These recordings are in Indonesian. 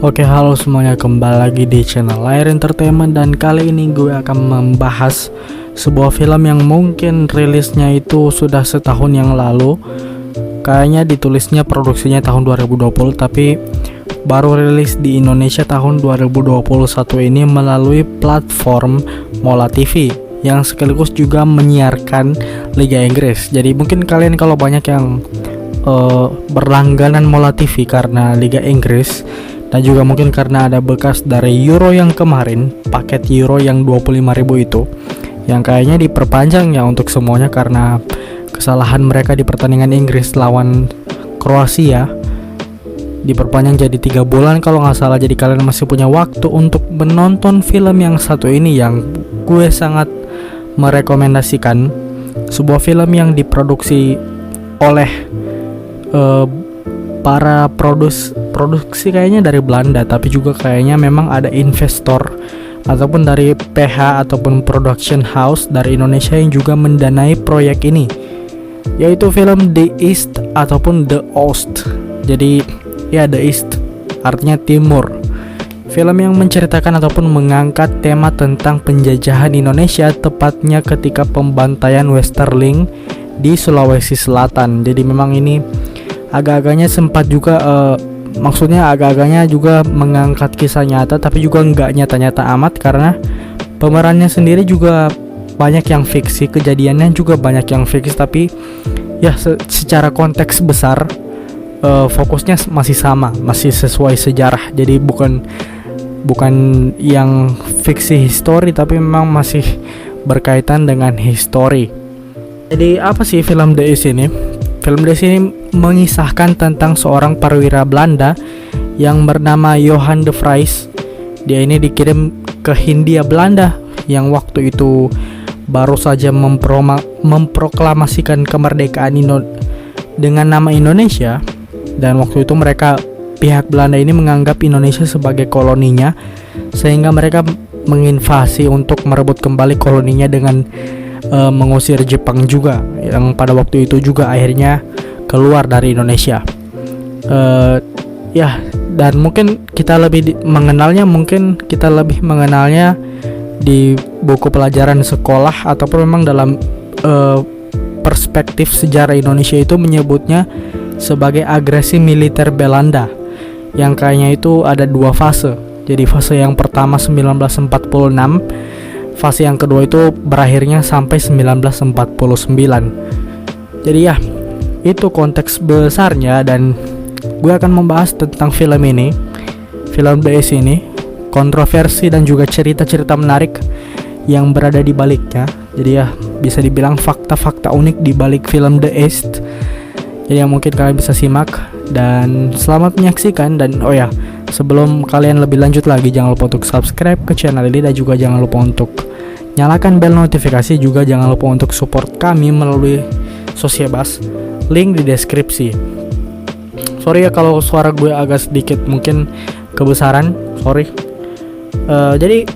Oke, halo semuanya, kembali lagi di channel Layar Entertainment. Dan kali ini gue akan membahas sebuah film yang mungkin rilisnya itu sudah setahun yang lalu. Kayaknya ditulisnya produksinya tahun 2020, tapi baru rilis di Indonesia tahun 2021 ini melalui platform Mola TV yang sekaligus juga menyiarkan Liga Inggris. Jadi mungkin kalian kalau banyak yang berlangganan Mola TV karena Liga Inggris, dan juga mungkin karena ada bekas dari Euro yang kemarin, paket Euro yang 25.000 itu, yang kayaknya diperpanjang ya untuk semuanya karena kesalahan mereka di pertandingan Inggris lawan Kroasia, diperpanjang jadi 3 bulan kalau nggak salah. Jadi kalian masih punya waktu untuk menonton film yang satu ini yang gue sangat merekomendasikan. Sebuah film yang diproduksi oleh para produksi kayaknya dari Belanda, tapi juga kayaknya memang ada investor ataupun dari PH ataupun production house dari Indonesia yang juga mendanai proyek ini, yaitu film The East ataupun The Oost. Jadi ya, The East artinya timur. Film yang menceritakan ataupun mengangkat tema tentang penjajahan Indonesia, tepatnya ketika pembantaian Westerling di Sulawesi Selatan. Jadi memang ini agak-agaknya sempat juga maksudnya agak-agaknya juga mengangkat kisah nyata, tapi juga nggak nyata-nyata amat karena pemerannya sendiri juga banyak yang fiksi, kejadiannya juga banyak yang fiksi, tapi ya secara konteks besar fokusnya masih sama, masih sesuai sejarah. Jadi bukan yang fiksi histori, tapi memang masih berkaitan dengan histori. Jadi apa sih film The East ini? Film The East ini mengisahkan tentang seorang perwira Belanda yang bernama Johan de Vries. Dia ini dikirim ke Hindia Belanda yang waktu itu baru saja memproklamasikan kemerdekaan dengan nama Indonesia. Dan waktu itu pihak Belanda ini menganggap Indonesia sebagai koloninya, sehingga mereka menginvasi untuk merebut kembali koloninya dengan mengusir Jepang juga, yang pada waktu itu juga akhirnya keluar dari Indonesia. Dan mungkin kita lebih mengenalnya di buku pelajaran sekolah ataupun memang dalam perspektif sejarah Indonesia itu menyebutnya sebagai agresi militer Belanda, yang kayaknya itu ada 2 fase. Jadi fase yang pertama 1946, fase yang kedua itu berakhirnya sampai 1949. Jadi ya, itu konteks besarnya, dan gue akan membahas tentang film ini, film The East ini, kontroversi dan juga cerita-cerita menarik yang berada di baliknya. Jadi ya, bisa dibilang fakta-fakta unik di balik film The East. Jadi ya, mungkin kalian bisa simak dan selamat menyaksikan. Dan oh ya, sebelum kalian lebih lanjut lagi, jangan lupa untuk subscribe ke channel ini, dan juga jangan lupa untuk nyalakan bel notifikasi. Juga jangan lupa untuk support kami melalui Sosiebas, link di deskripsi. Sorry ya kalau suara gue agak sedikit mungkin kebesaran, sorry. Jadi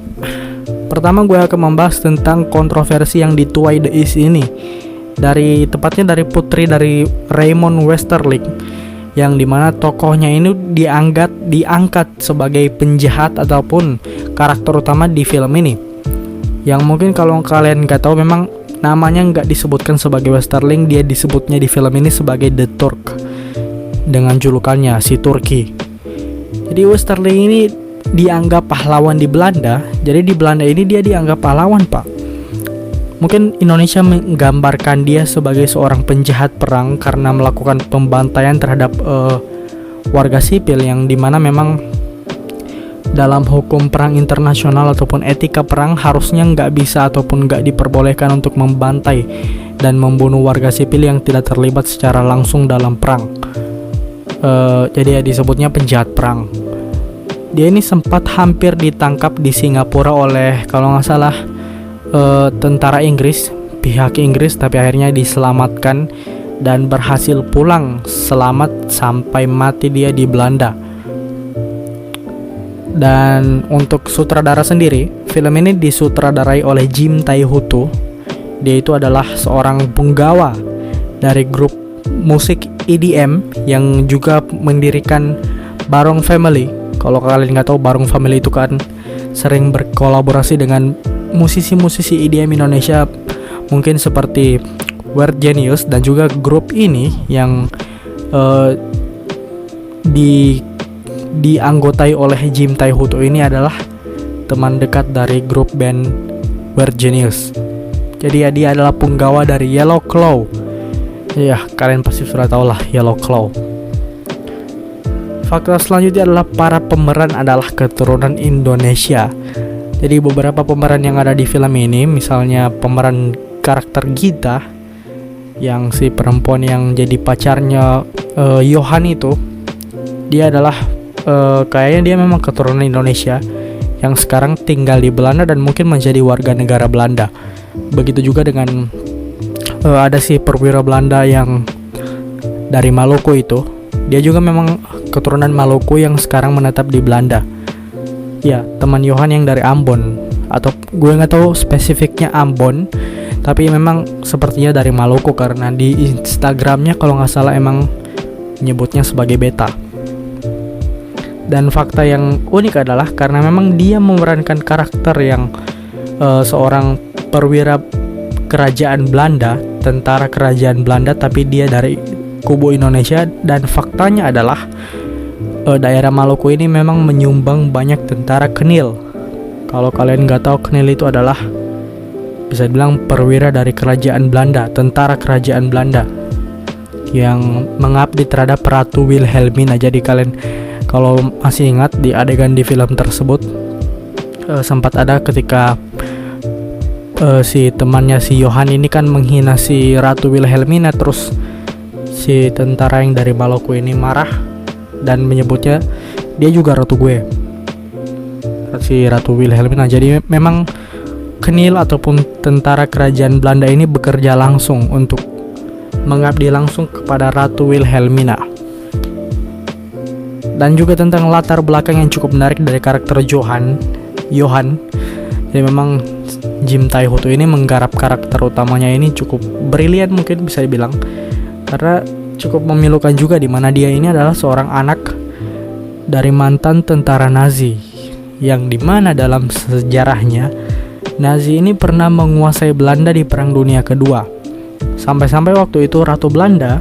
pertama gue akan membahas tentang kontroversi yang dituai The East ini, tepatnya dari putri dari Raymond Westerling, yang dimana tokohnya ini diangkat sebagai penjahat ataupun karakter utama di film ini. Yang mungkin kalau kalian nggak tahu, memang namanya nggak disebutkan sebagai Westerling, dia disebutnya di film ini sebagai The Turk dengan julukannya si Turki. Jadi Westerling ini dianggap pahlawan di Belanda. Jadi di Belanda ini dia dianggap pahlawan, Pak. Mungkin Indonesia menggambarkan dia sebagai seorang penjahat perang karena melakukan pembantaian terhadap warga sipil, yang dimana memang dalam hukum perang internasional ataupun etika perang harusnya nggak bisa ataupun nggak diperbolehkan untuk membantai dan membunuh warga sipil yang tidak terlibat secara langsung dalam perang. Jadi ya, disebutnya penjahat perang. Dia ini sempat hampir ditangkap di Singapura oleh, kalau nggak salah, tentara Inggris, pihak Inggris, tapi akhirnya diselamatkan dan berhasil pulang selamat sampai mati dia di Belanda. Dan untuk sutradara sendiri, film ini disutradarai oleh Jim Tai-Hutu. Dia itu adalah seorang penggawa dari grup musik EDM yang juga mendirikan Barong Family. Kalau kalian nggak tahu, Barong Family itu kan sering berkolaborasi dengan musisi-musisi EDM Indonesia, mungkin seperti Weird Genius, dan juga grup ini yang dianggotai oleh Jim Taihuto ini adalah teman dekat dari grup band Weird Genius. Jadi ya, dia adalah penggawa dari Yellow Claw. Ya, kalian pasti sudah tahu lah Yellow Claw. Fakta selanjutnya adalah para pemeran adalah keturunan Indonesia. Jadi beberapa pemeran yang ada di film ini, misalnya pemeran karakter Gita, yang si perempuan yang jadi pacarnya Johan itu, dia adalah kayaknya dia memang keturunan Indonesia yang sekarang tinggal di Belanda dan mungkin menjadi warga negara Belanda. Begitu juga dengan ada si perwira Belanda yang dari Maluku itu, dia juga memang keturunan Maluku yang sekarang menetap di Belanda. Ya, teman Johan yang dari Ambon, atau gue nggak tahu spesifiknya Ambon, tapi memang sepertinya dari Maluku karena di Instagramnya kalau nggak salah emang nyebutnya sebagai beta. Dan fakta yang unik adalah karena memang dia memerankan karakter yang seorang perwira kerajaan Belanda, tentara kerajaan Belanda, tapi dia dari kubu Indonesia. Dan faktanya adalah daerah Maluku ini memang menyumbang banyak tentara Kenil. Kalau kalian nggak tahu, Kenil itu adalah bisa dibilang perwira dari kerajaan Belanda, tentara kerajaan Belanda yang mengabdi terhadap Ratu Wilhelmina. Jadi kalian kalau masih ingat di adegan di film tersebut, sempat ada ketika si temannya si Johan ini kan menghina si Ratu Wilhelmina, terus si tentara yang dari Maluku ini marah dan menyebutnya dia juga ratu gue, si Ratu Wilhelmina. Jadi memang Kenil ataupun tentara kerajaan Belanda ini bekerja langsung untuk mengabdi langsung kepada Ratu Wilhelmina. Dan juga tentang latar belakang yang cukup menarik dari karakter Johan. Jadi memang Jim Taihuto ini menggarap karakter utamanya ini cukup brilian, mungkin bisa dibilang, karena cukup memilukan juga, di mana dia ini adalah seorang anak dari mantan tentara Nazi, yang dimana dalam sejarahnya Nazi ini pernah menguasai Belanda di Perang Dunia Kedua. Sampai-sampai waktu itu Ratu Belanda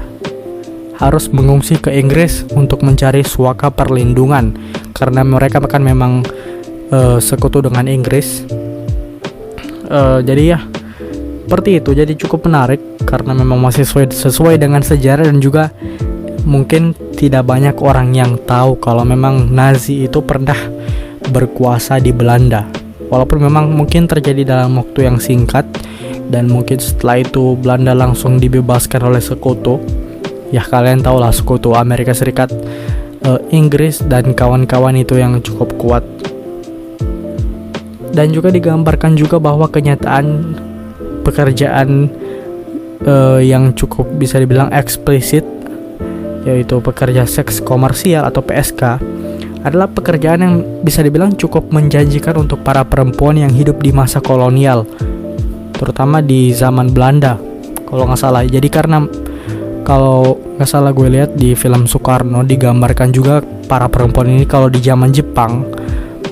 harus mengungsi ke Inggris untuk mencari suaka perlindungan, karena mereka kan memang sekutu dengan Inggris. Jadi ya seperti itu. Jadi cukup menarik karena memang masih sesuai dengan sejarah, dan juga mungkin tidak banyak orang yang tahu kalau memang Nazi itu pernah berkuasa di Belanda. Walaupun memang mungkin terjadi dalam waktu yang singkat, dan mungkin setelah itu Belanda langsung dibebaskan oleh sekutu. Ya kalian tahu lah, sekutu Amerika Serikat, Inggris dan kawan-kawan itu yang cukup kuat. Dan juga digambarkan juga bahwa kenyataan pekerjaan yang cukup bisa dibilang eksplisit, yaitu pekerja seks komersial atau PSK, adalah pekerjaan yang bisa dibilang cukup menjanjikan untuk para perempuan yang hidup di masa kolonial, terutama di zaman Belanda kalau nggak salah. Jadi karena kalau nggak salah gue lihat di film Soekarno digambarkan juga para perempuan ini kalau di zaman Jepang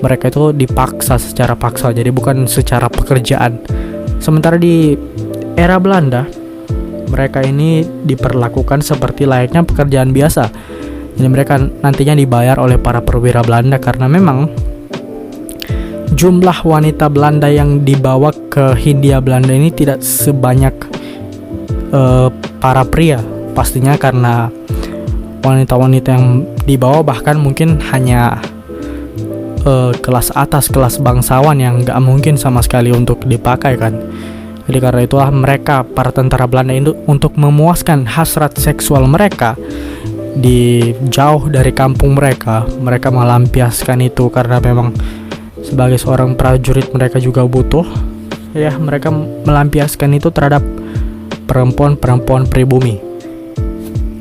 mereka itu dipaksa secara paksa, jadi bukan secara pekerjaan. Sementara di era Belanda mereka ini diperlakukan seperti layaknya pekerjaan biasa. Jadi mereka nantinya dibayar oleh para perwira Belanda, karena memang jumlah wanita Belanda yang dibawa ke Hindia Belanda ini tidak sebanyak para pria. Pastinya karena wanita-wanita yang dibawa bahkan mungkin hanya kelas atas, kelas bangsawan yang gak mungkin sama sekali untuk dipakai kan. Jadi karena itulah mereka, para tentara Belanda itu, untuk memuaskan hasrat seksual mereka di jauh dari kampung mereka melampiaskan itu, karena memang sebagai seorang prajurit mereka juga butuh, ya mereka melampiaskan itu terhadap perempuan-perempuan pribumi.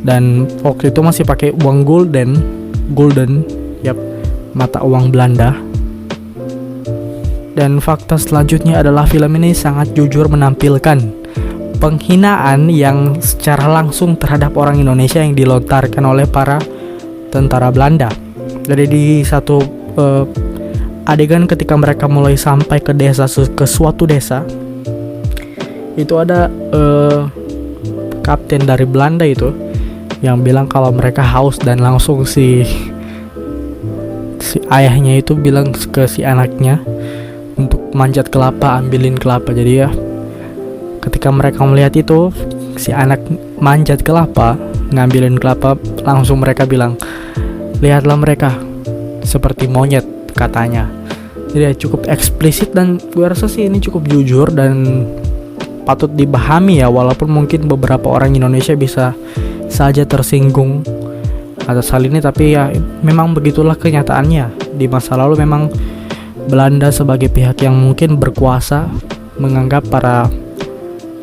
Dan waktu itu masih pakai uang gulden, yap, mata uang Belanda. Dan fakta selanjutnya adalah film ini sangat jujur menampilkan penghinaan yang secara langsung terhadap orang Indonesia yang dilontarkan oleh para tentara Belanda. Jadi di satu adegan ketika mereka mulai sampai ke desa, ke suatu desa, itu ada kapten dari Belanda itu yang bilang kalau mereka haus, dan langsung si ayahnya itu bilang ke si anaknya untuk manjat kelapa, ambilin kelapa. Jadi ya ketika mereka melihat itu, si anak manjat kelapa, ngambilin kelapa, langsung mereka bilang, lihatlah mereka seperti monyet, katanya. Jadi ya cukup eksplisit, dan gue rasa sih ini cukup jujur dan patut dipahami ya, walaupun mungkin beberapa orang Indonesia bisa saja tersinggung atas hal ini, tapi ya memang begitulah kenyataannya. Di masa lalu memang Belanda sebagai pihak yang mungkin berkuasa menganggap para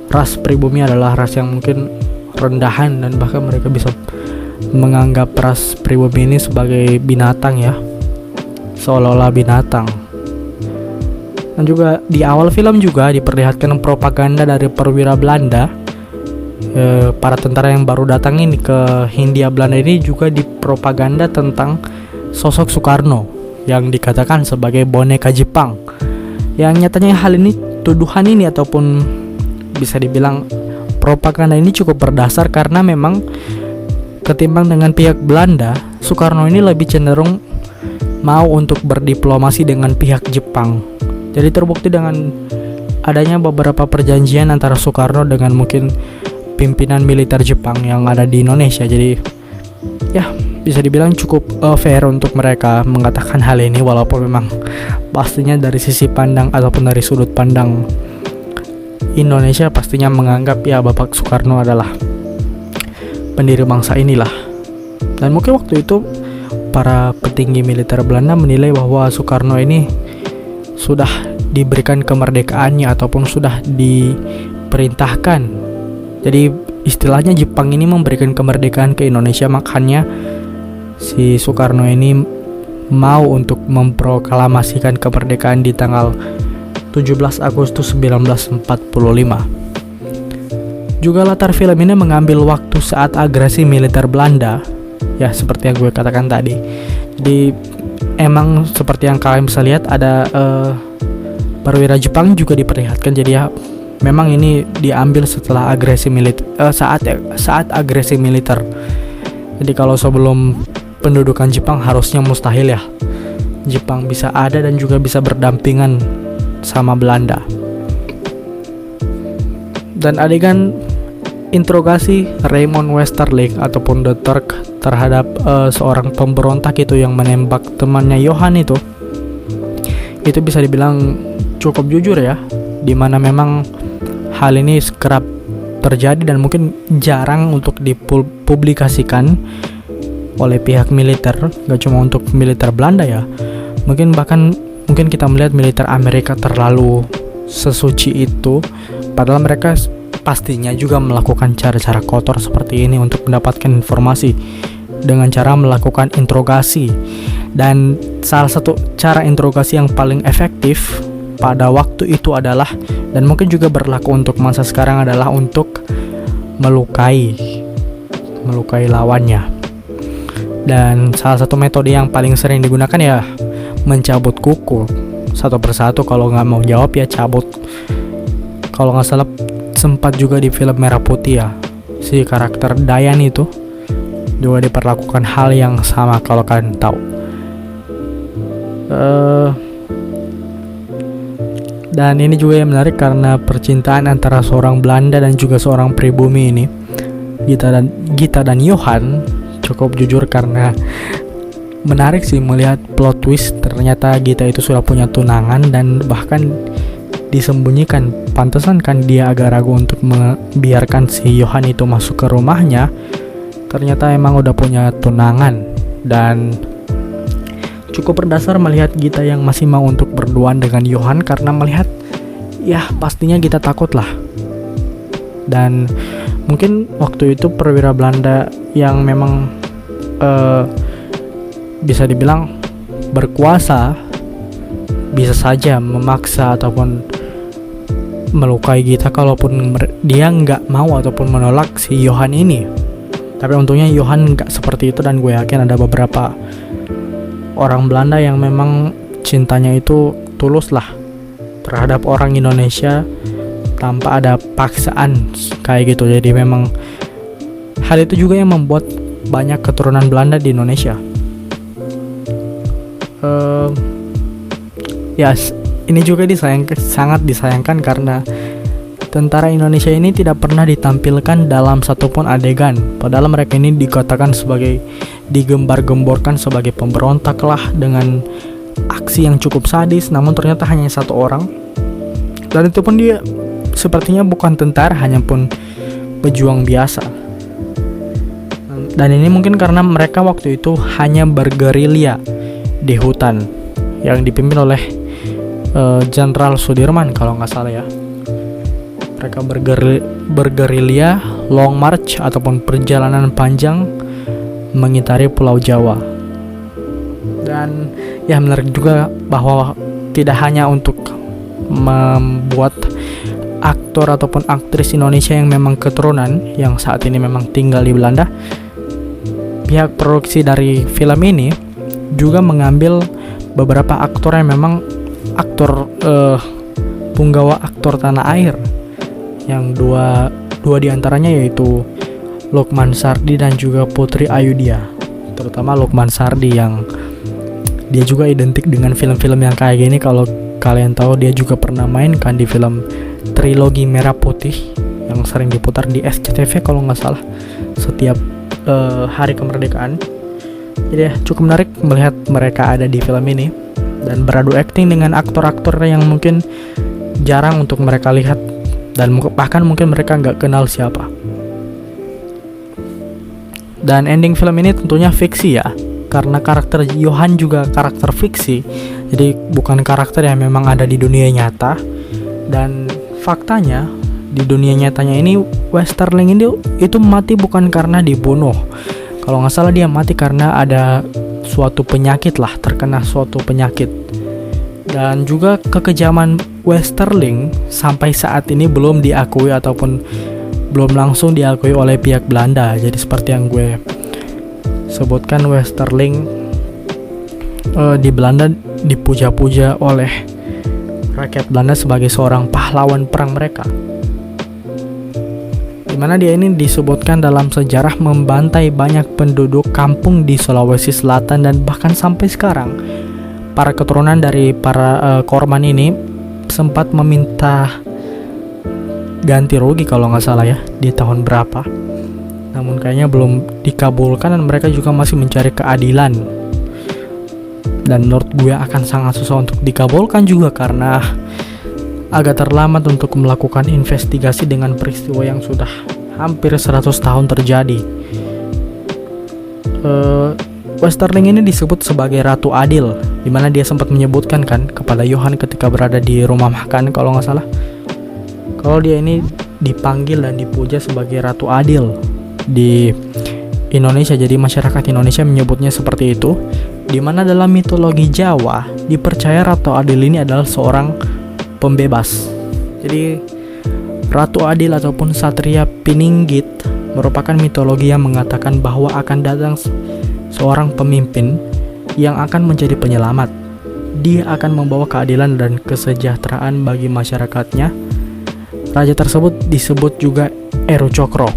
ras pribumi adalah ras yang mungkin rendahan, dan bahkan mereka bisa menganggap ras pribumi ini sebagai binatang ya, seolah-olah binatang. Dan juga di awal film juga diperlihatkan propaganda dari perwira Belanda, para tentara yang baru datang ini ke Hindia Belanda ini juga dipropaganda tentang sosok Soekarno yang dikatakan sebagai boneka Jepang. Yang nyatanya hal ini, tuduhan ini ataupun bisa dibilang propaganda ini cukup berdasar, karena memang ketimbang dengan pihak Belanda, Soekarno ini lebih cenderung mau untuk berdiplomasi dengan pihak Jepang. Jadi terbukti dengan adanya beberapa perjanjian antara Soekarno dengan mungkin pimpinan militer Jepang yang ada di Indonesia. Jadi ya bisa dibilang cukup fair untuk mereka mengatakan hal ini, walaupun memang pastinya dari sisi pandang ataupun dari sudut pandang Indonesia pastinya menganggap ya Bapak Soekarno adalah pendiri bangsa inilah. Dan mungkin waktu itu para petinggi militer Belanda menilai bahwa Soekarno ini sudah diberikan kemerdekaannya ataupun sudah diperintahkan. Jadi istilahnya Jepang ini memberikan kemerdekaan ke Indonesia, makanya si Soekarno ini mau untuk memproklamasikan kemerdekaan di tanggal 17 Agustus 1945. Juga latar film ini mengambil waktu saat agresi militer Belanda, ya seperti yang gue katakan tadi. Jadi emang seperti yang kalian bisa lihat ada perwira Jepang juga diperlihatkan. Jadi ya memang ini diambil setelah agresi militer, saat agresi militer. Jadi kalau sebelum pendudukan Jepang harusnya mustahil ya Jepang bisa ada dan juga bisa berdampingan sama Belanda. Dan adegan interogasi Raymond Westerling ataupun The Turk terhadap seorang pemberontak itu yang menembak temannya Johan itu bisa dibilang cukup jujur ya, dimana memang hal ini kerap terjadi dan mungkin jarang untuk dipublikasikan oleh pihak militer. Gak cuma untuk militer Belanda ya, mungkin kita melihat militer Amerika terlalu sesuci itu, padahal mereka pastinya juga melakukan cara-cara kotor seperti ini untuk mendapatkan informasi dengan cara melakukan interogasi. Dan salah satu cara interogasi yang paling efektif pada waktu itu adalah, dan mungkin juga berlaku untuk masa sekarang, adalah untuk melukai lawannya. Dan salah satu metode yang paling sering digunakan ya mencabut kuku satu persatu. Kalau nggak mau jawab ya cabut. Kalau nggak salah sempat juga di film Merah Putih ya, si karakter Dayan itu juga diperlakukan hal yang sama kalau kalian tahu. Dan ini juga yang menarik karena percintaan antara seorang Belanda dan juga seorang pribumi ini, Gita dan Johan, cukup jujur karena menarik sih melihat plot twist. Ternyata Gita itu sudah punya tunangan dan bahkan disembunyikan. Pantesan kan dia agak ragu untuk membiarkan si Johan itu masuk ke rumahnya. Ternyata emang udah punya tunangan. Dan cukup berdasar melihat Gita yang masih mau untuk berduaan dengan Johan, karena melihat ya pastinya Gita takut lah. Dan mungkin waktu itu perwira Belanda yang memang bisa dibilang berkuasa bisa saja memaksa ataupun melukai Gita kalaupun dia nggak mau ataupun menolak si Johan ini. Tapi untungnya Johan nggak seperti itu, dan gue yakin ada beberapa orang Belanda yang memang cintanya itu tulus lah terhadap orang Indonesia tanpa ada paksaan kayak gitu. Jadi memang hal itu juga yang membuat banyak keturunan Belanda di Indonesia. Ini juga sangat disayangkan karena tentara Indonesia ini tidak pernah ditampilkan dalam satupun adegan. Padahal mereka ini dikatakan sebagai, digembar-gemborkan sebagai pemberontak lah dengan aksi yang cukup sadis, namun ternyata hanya satu orang. Dan itu pun dia sepertinya bukan tentara, hanya pun pejuang biasa. Dan ini mungkin karena mereka waktu itu hanya bergerilya di hutan yang dipimpin oleh Jenderal Sudirman kalau nggak salah ya. Mereka bergerilya long march ataupun perjalanan panjang mengitari Pulau Jawa. Dan ya menarik juga bahwa tidak hanya untuk membuat aktor ataupun aktris Indonesia yang memang keturunan yang saat ini memang tinggal di Belanda, pihak produksi dari film ini juga mengambil beberapa aktor yang memang aktor punggawa aktor tanah air, yang dua diantaranya yaitu Lukman Sardi dan juga Putri Ayudhya. Terutama Lukman Sardi yang dia juga identik dengan film-film yang kayak gini. Kalau kalian tahu, dia juga pernah main kan di film Trilogi Merah Putih yang sering diputar di SCTV kalau nggak salah setiap hari kemerdekaan. Jadi ya, cukup menarik melihat mereka ada di film ini dan beradu akting dengan aktor-aktor yang mungkin jarang untuk mereka lihat dan bahkan mungkin mereka nggak kenal siapa. Dan ending film ini tentunya fiksi ya, karena karakter Johan juga karakter fiksi, jadi bukan karakter yang memang ada di dunia nyata. Dan faktanya di dunia nyatanya ini Westerling ini itu mati bukan karena dibunuh. Kalau nggak salah dia mati karena ada suatu penyakit lah, terkena suatu penyakit. Dan juga kekejaman Westerling sampai saat ini belum diakui ataupun belum langsung diakui oleh pihak Belanda. Jadi seperti yang gue sebutkan, Westerling di Belanda dipuja-puja oleh rakyat Belanda sebagai seorang pahlawan perang mereka, dimana dia ini disebutkan dalam sejarah membantai banyak penduduk kampung di Sulawesi Selatan. Dan bahkan sampai sekarang para keturunan dari para korban ini sempat meminta ganti rugi kalau nggak salah ya di tahun berapa, namun kayaknya belum dikabulkan dan mereka juga masih mencari keadilan. Dan menurut gue akan sangat susah untuk dikabulkan juga karena agak terlambat untuk melakukan investigasi dengan peristiwa yang sudah hampir 100 tahun terjadi. Westerling ini disebut sebagai Ratu Adil, dimana dia sempat menyebutkan kan kepada Johan ketika berada di rumah makan kalau nggak salah, kalau dia ini dipanggil dan dipuja sebagai Ratu Adil di Indonesia. Jadi masyarakat Indonesia menyebutnya seperti itu, dimana dalam mitologi Jawa dipercaya Ratu Adil ini adalah seorang pembebas. Jadi Ratu Adil ataupun Satria Pininggit merupakan mitologi yang mengatakan bahwa akan datang seorang pemimpin yang akan menjadi penyelamat. Dia akan membawa keadilan dan kesejahteraan bagi masyarakatnya. Raja tersebut disebut juga Eru Cokro.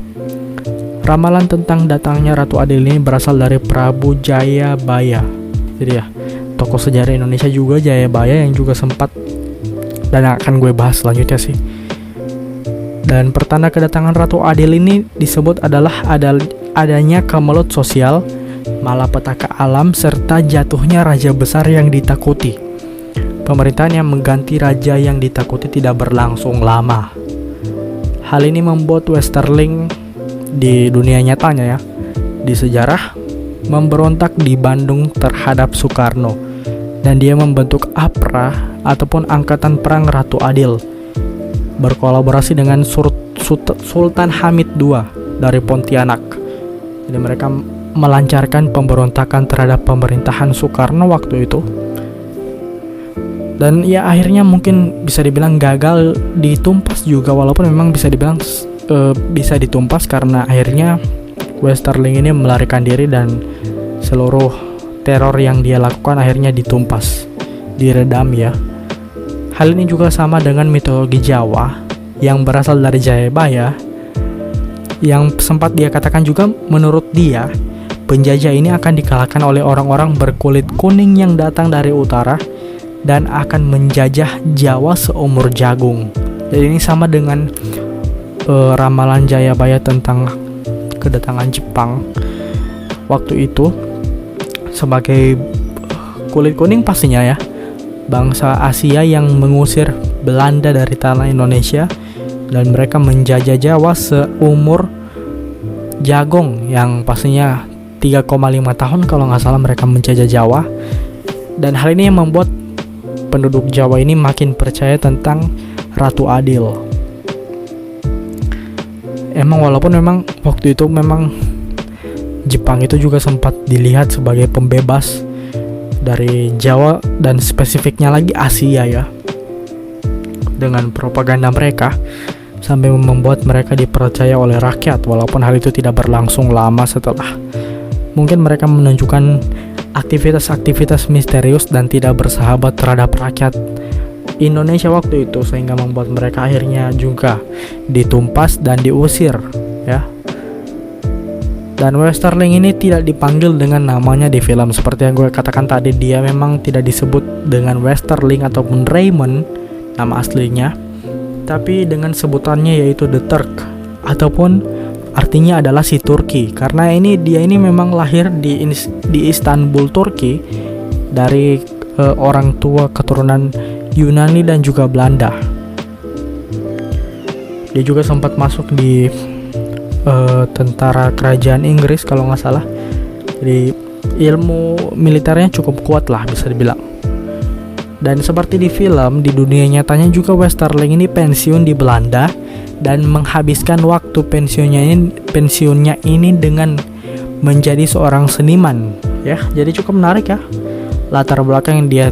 Ramalan tentang datangnya Ratu Adil ini berasal dari Prabu Jayabaya. Jadi ya, tokoh sejarah Indonesia juga Jayabaya yang juga sempat, dan akan gue bahas selanjutnya sih. Dan pertanda kedatangan Ratu Adil ini disebut adalah adanya kemelut sosial, malapetaka alam, serta jatuhnya raja besar yang ditakuti. Pemerintahan yang mengganti raja yang ditakuti tidak berlangsung lama. Hal ini membuat Westerling di dunia nyatanya ya, di sejarah, memberontak di Bandung terhadap Soekarno, dan dia membentuk APRA ataupun Angkatan Perang Ratu Adil, berkolaborasi dengan Sultan Hamid II dari Pontianak. Jadi mereka melancarkan pemberontakan terhadap pemerintahan Soekarno waktu itu. Dan ya akhirnya mungkin bisa dibilang gagal ditumpas juga, walaupun memang bisa dibilang bisa ditumpas karena akhirnya Westerling ini melarikan diri dan seluruh teror yang dia lakukan akhirnya ditumpas, diredam ya. Hal ini juga sama dengan mitologi Jawa yang berasal dari Jayabaya, yang sempat dia katakan juga menurut dia penjajah ini akan dikalahkan oleh orang-orang berkulit kuning yang datang dari utara dan akan menjajah Jawa seumur jagung. Jadi ini sama dengan ramalan Jayabaya tentang kedatangan Jepang waktu itu sebagai kulit kuning pastinya ya, bangsa Asia yang mengusir Belanda dari tanah Indonesia dan mereka menjajah Jawa seumur jagung, yang pastinya 3,5 tahun kalau nggak salah mereka menjajah Jawa. Dan hal ini yang membuat penduduk Jawa ini makin percaya tentang Ratu Adil. Walaupun memang waktu itu memang Jepang itu juga sempat dilihat sebagai pembebas dari Jawa dan spesifiknya lagi Asia ya, dengan propaganda mereka sampai membuat mereka dipercaya oleh rakyat, walaupun hal itu tidak berlangsung lama. Setelah mungkin mereka menunjukkan aktivitas-aktivitas misterius dan tidak bersahabat terhadap rakyat Indonesia waktu itu, sehingga membuat mereka akhirnya juga ditumpas dan diusir ya. Dan Westerling ini tidak dipanggil dengan namanya di film. Seperti yang gue katakan tadi, dia memang tidak disebut dengan Westerling ataupun Raymond nama aslinya, tapi dengan sebutannya yaitu The Turk, ataupun artinya adalah si Turki, karena dia ini memang lahir di Istanbul, Turki, dari orang tua keturunan Yunani dan juga Belanda. Dia juga sempat masuk di tentara kerajaan Inggris kalau nggak salah. Jadi ilmu militernya cukup kuat lah bisa dibilang. Dan seperti di film, di dunia nyatanya juga Westerling ini pensiun di Belanda dan menghabiskan waktu pensiunnya ini dengan menjadi seorang seniman ya. Jadi cukup menarik ya latar belakang yang dia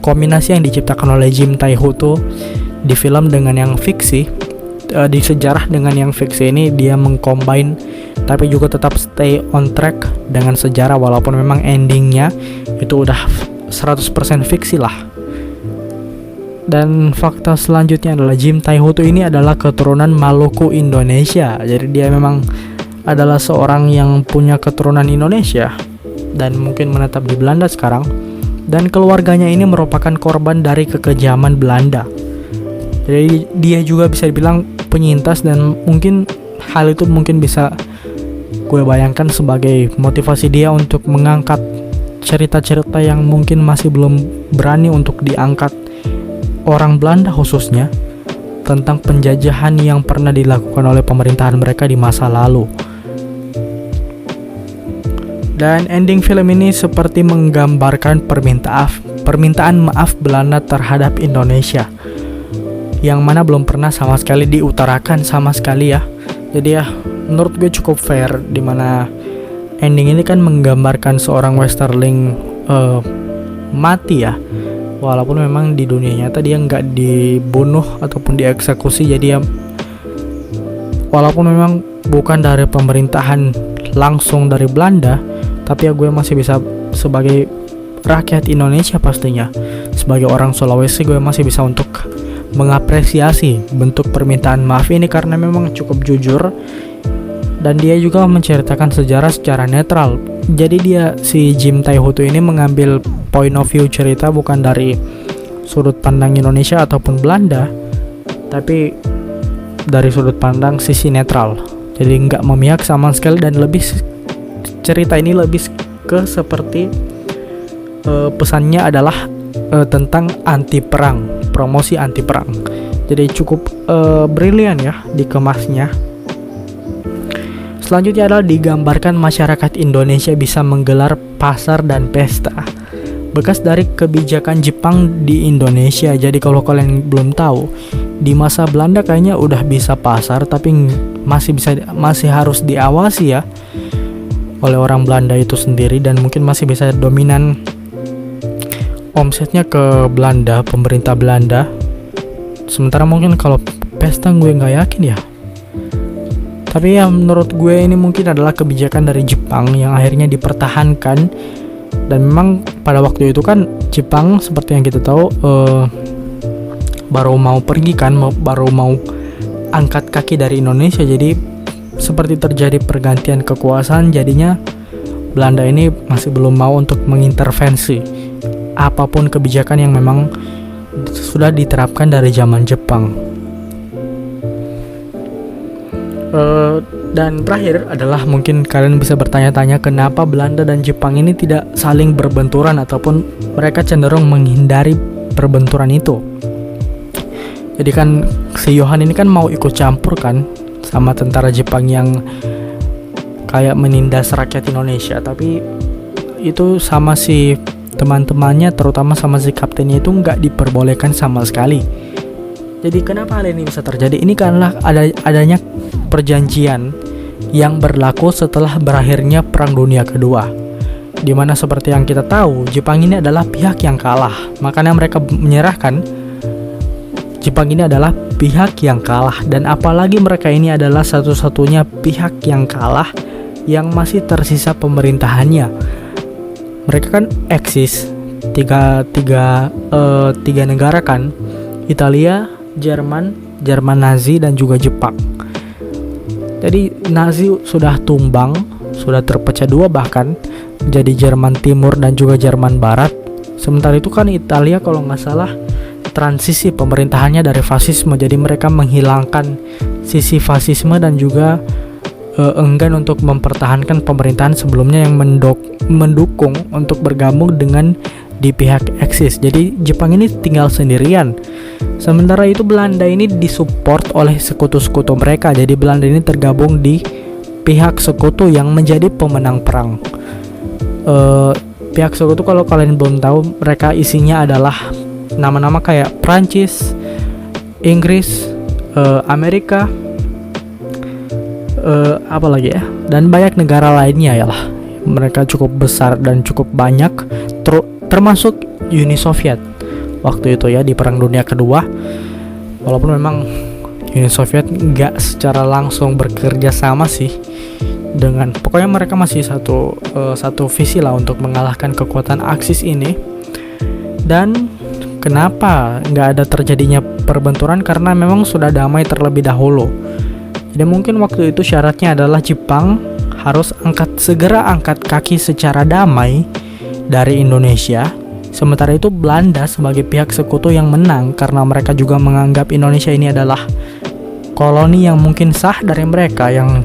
kombinasi yang diciptakan oleh Jim Tae-ho tuh di film dengan yang fiksi, di sejarah dengan yang fiksi ini dia mengcombine tapi juga tetap stay on track dengan sejarah, walaupun memang endingnya itu udah 100% fiksi lah. Dan fakta selanjutnya adalah Jim Tae-ho ini adalah keturunan Maluku Indonesia. Jadi dia memang adalah seorang yang punya keturunan Indonesia dan mungkin menetap di Belanda sekarang. Dan keluarganya ini merupakan korban dari kekejaman Belanda. Jadi dia juga bisa dibilang penyintas, dan mungkin hal itu mungkin bisa gue bayangkan sebagai motivasi dia untuk mengangkat cerita-cerita yang mungkin masih belum berani untuk diangkat orang Belanda, khususnya tentang penjajahan yang pernah dilakukan oleh pemerintahan mereka di masa lalu. Dan ending film ini seperti menggambarkan permintaan maaf Belanda terhadap Indonesia, yang mana belum pernah sama sekali diutarakan sama sekali ya. Jadi ya menurut gue cukup fair, dimana ending ini kan menggambarkan seorang Westerling mati ya, walaupun memang di dunia nyata dia nggak dibunuh ataupun dieksekusi. Jadi ya walaupun memang bukan dari pemerintahan langsung dari Belanda, tapi ya gue masih bisa sebagai rakyat Indonesia, pastinya sebagai orang Sulawesi, gue masih bisa untuk mengapresiasi bentuk permintaan maaf ini karena memang cukup jujur. Dan dia juga menceritakan sejarah secara netral. Jadi dia, si Jim Tae-ho ini mengambil point of view cerita bukan dari sudut pandang Indonesia ataupun Belanda, tapi dari sudut pandang sisi netral. Jadi nggak memihak sama sekali, dan lebih cerita ini lebih ke seperti pesannya adalah tentang anti perang, promosi anti perang. Jadi cukup brilian ya dikemasnya. Selanjutnya adalah digambarkan masyarakat Indonesia bisa menggelar pasar dan pesta, bekas dari kebijakan Jepang di Indonesia. Jadi kalau kalian belum tahu, di masa Belanda kayaknya udah bisa pasar, tapi masih harus diawasi ya oleh orang Belanda itu sendiri, dan mungkin masih bisa dominan omsetnya ke Belanda, pemerintah Belanda. Sementara mungkin kalau pesta gue nggak yakin ya. Tapi ya menurut gue ini mungkin adalah kebijakan dari Jepang yang akhirnya dipertahankan Dan memang pada waktu itu kan Jepang seperti yang kita tahu baru mau pergi kan, baru mau angkat kaki dari Indonesia. Jadi seperti terjadi pergantian kekuasaan, jadinya Belanda ini masih belum mau untuk mengintervensi apapun kebijakan yang memang sudah diterapkan dari zaman Jepang. Dan terakhir adalah mungkin kalian bisa bertanya-tanya kenapa Belanda dan Jepang ini tidak saling berbenturan ataupun mereka cenderung menghindari perbenturan itu. Jadi kan si Johan ini kan mau ikut campur kan sama tentara Jepang yang kayak menindas rakyat Indonesia, tapi itu sama si teman-temannya, terutama sama si kaptennya itu nggak diperbolehkan sama sekali. Jadi kenapa hal ini bisa terjadi? Ini karena adanya perjanjian yang berlaku setelah berakhirnya Perang Dunia Kedua, dimana seperti yang kita tahu Jepang ini adalah pihak yang kalah. Makanya mereka menyerahkan. Jepang ini adalah pihak yang kalah, dan apalagi mereka ini adalah satu-satunya pihak yang kalah yang masih tersisa pemerintahannya. Mereka kan eksis tiga negara kan, Italia, Jerman Nazi dan juga Jepang. Jadi Nazi sudah tumbang, sudah terpecah dua bahkan jadi Jerman Timur dan juga Jerman Barat. Sementara itu kan Italia kalau nggak salah transisi pemerintahannya dari fasisme, jadi mereka menghilangkan sisi fasisme dan juga enggan untuk mempertahankan pemerintahan sebelumnya yang mendukung untuk bergabung dengan di pihak eksis. Jadi Jepang ini tinggal sendirian. Sementara itu Belanda ini disupport oleh sekutu-sekutu mereka. Jadi Belanda ini tergabung di pihak sekutu yang menjadi pemenang perang. Pihak sekutu kalau kalian belum tahu, mereka isinya adalah nama-nama kayak Prancis, Inggris, Amerika, apa lagi ya, dan banyak negara lainnya ya lah. Mereka cukup besar dan cukup banyak, termasuk Uni Soviet waktu itu ya di Perang Dunia Kedua. Walaupun memang Uni Soviet nggak secara langsung bekerja sama sih dengan, pokoknya mereka masih satu visi lah untuk mengalahkan kekuatan Aksis ini. Dan kenapa nggak ada terjadinya perbenturan? Karena memang sudah damai terlebih dahulu. Jadi mungkin waktu itu syaratnya adalah Jepang harus segera angkat kaki secara damai dari Indonesia. Sementara itu Belanda sebagai pihak sekutu yang menang karena mereka juga menganggap Indonesia ini adalah koloni yang mungkin sah dari mereka yang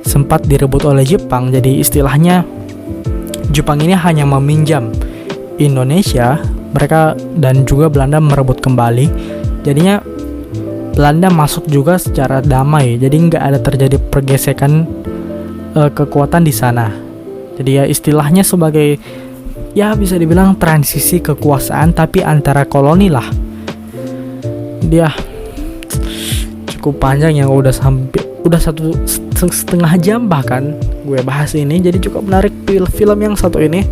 sempat direbut oleh Jepang. Jadi istilahnya Jepang ini hanya meminjam Indonesia, mereka dan juga Belanda merebut kembali. Jadinya Belanda masuk juga secara damai, jadi nggak ada terjadi pergesekan kekuatan di sana. Jadi ya istilahnya sebagai, ya bisa dibilang transisi kekuasaan tapi antara koloni lah. Dia cukup panjang yang udah 1,5 jam bahkan gue bahas ini. Jadi cukup menarik film yang satu ini.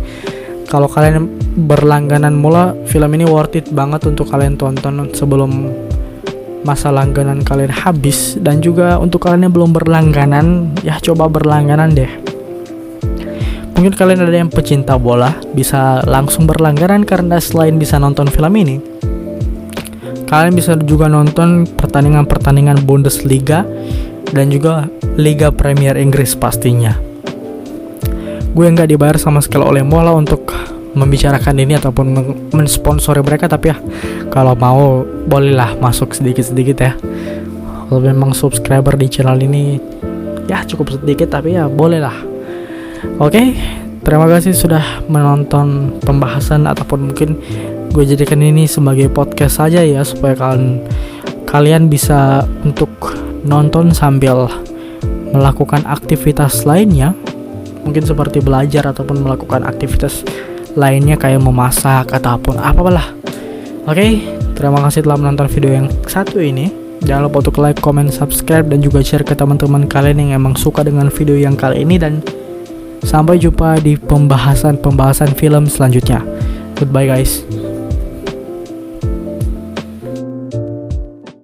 Kalau kalian berlangganan mula, film ini worth it banget untuk kalian tonton sebelum masa langganan kalian habis. Dan juga untuk kalian yang belum berlangganan, ya coba berlangganan deh. Mungkin kalian ada yang pecinta bola, bisa langsung berlangganan karena selain bisa nonton film ini, kalian bisa juga nonton pertandingan-pertandingan Bundesliga dan juga Liga Premier Inggris pastinya. Gue nggak dibayar sama sekali oleh Mola untuk membicarakan ini ataupun mensponsori mereka, tapi ya kalau mau bolehlah masuk sedikit-sedikit ya. Kalau memang subscriber di channel ini ya cukup sedikit, tapi ya bolehlah. Oke, terima kasih sudah menonton pembahasan, ataupun mungkin gue jadikan ini sebagai podcast saja ya, supaya kalian bisa untuk nonton sambil melakukan aktivitas lainnya, mungkin seperti belajar ataupun melakukan aktivitas lainnya kayak memasak ataupun apalah. Oke, terima kasih telah menonton video yang satu ini. Jangan lupa untuk like, comment, subscribe, dan juga share ke teman-teman kalian yang emang suka dengan video yang kali ini. Dan sampai jumpa di pembahasan film selanjutnya. Goodbye guys.